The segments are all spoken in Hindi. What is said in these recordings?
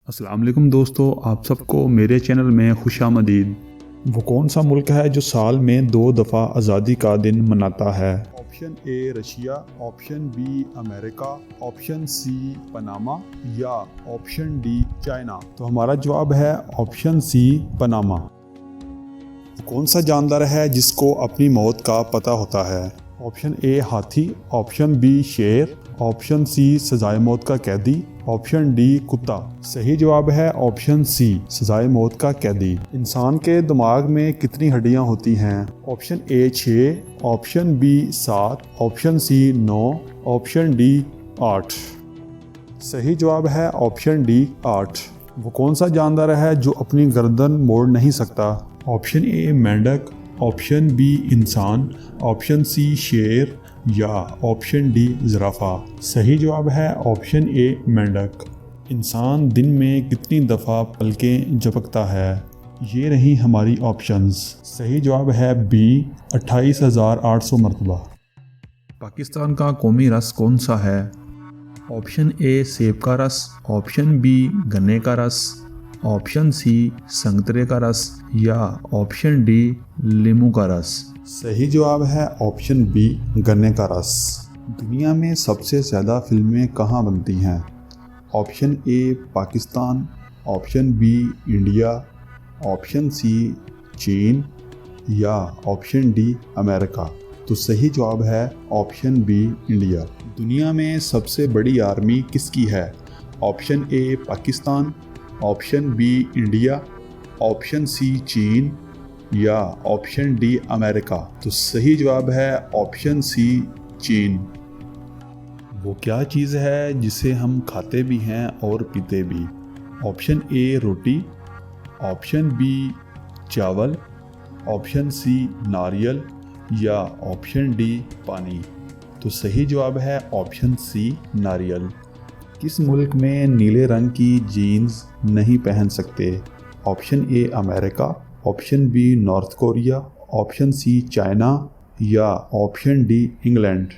अस्सलाम वालेकुम दोस्तों, आप सबको मेरे चैनल में खुशामदीद। वो कौन सा मुल्क है जो साल में 2 दफ़ा आज़ादी का दिन मनाता है? Option A Russia, option B America, option C Panama या ऑप्शन डी चाइना। तो हमारा जवाब है ऑप्शन सी पनामा। कौन सा जानदार है जिसको अपनी मौत का पता होता है? ऑप्शन ए हाथी, ऑप्शन बी शेर, ऑप्शन सी सजाए मौत का कैदी, ऑप्शन डी कुत्ता। सही जवाब है ऑप्शन सी सजाए मौत का कैदी। इंसान के दिमाग में कितनी हड्डियां होती हैं? Option A 6, option B 7, option C 9, option D 8। सही जवाब है ऑप्शन डी 8। वो कौन सा जानदार है जो अपनी गर्दन मोड़ नहीं सकता? ऑप्शन ए मेंढक, ऑप्शन बी इंसान, ऑप्शन सी शेर या ऑप्शन डी ज़राफ़ा। सही जवाब है ऑप्शन ए मेंढक। इंसान दिन में कितनी दफ़ा पलकें झपकता है? ये रही हमारी ऑप्शंस। सही जवाब है बी 28,800 मरतबा। पाकिस्तान का कौमी रस कौन सा है? ऑप्शन ए सेब का रस, ऑप्शन बी गन्ने का रस, ऑप्शन सी संतरे का रस या ऑप्शन डी नींबू का रस। सही जवाब है ऑप्शन बी गन्ने का रस। दुनिया में सबसे ज़्यादा फिल्में कहाँ बनती हैं? Option A Pakistan, option B India, option C चीन या ऑप्शन डी अमेरिका। तो सही जवाब है ऑप्शन बी इंडिया। दुनिया में सबसे बड़ी आर्मी किसकी है? Option A Pakistan, option B India, option C चीन या ऑप्शन डी अमेरिका। तो सही जवाब है ऑप्शन सी चीन। वो क्या चीज़ है जिसे हम खाते भी हैं और पीते भी? ऑप्शन ए रोटी, ऑप्शन बी चावल, ऑप्शन सी नारियल या ऑप्शन डी पानी। तो सही जवाब है ऑप्शन सी नारियल। किस मुल्क में नीले रंग की जीन्स नहीं पहन सकते? Option A America, option B north Korea, option C China या ऑप्शन डी इंग्लैंड।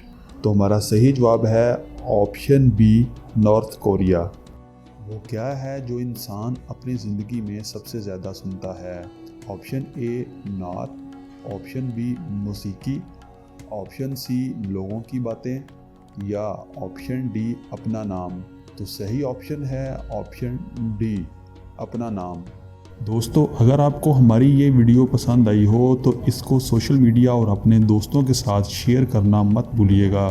तो हमारा सही जवाब है ऑप्शन बी नॉर्थ कोरिया। वो क्या है जो इंसान अपनी ज़िंदगी में सबसे ज़्यादा सुनता है? ऑप्शन ए नात, ऑप्शन बी मौसीकी, ऑप्शन सी लोगों की बातें या ऑप्शन डी अपना नाम। तो सही ऑप्शन है ऑप्शन डी अपना नाम। दोस्तों, अगर आपको हमारी ये वीडियो पसंद आई हो तो इसको सोशल मीडिया और अपने दोस्तों के साथ शेयर करना मत भूलिएगा।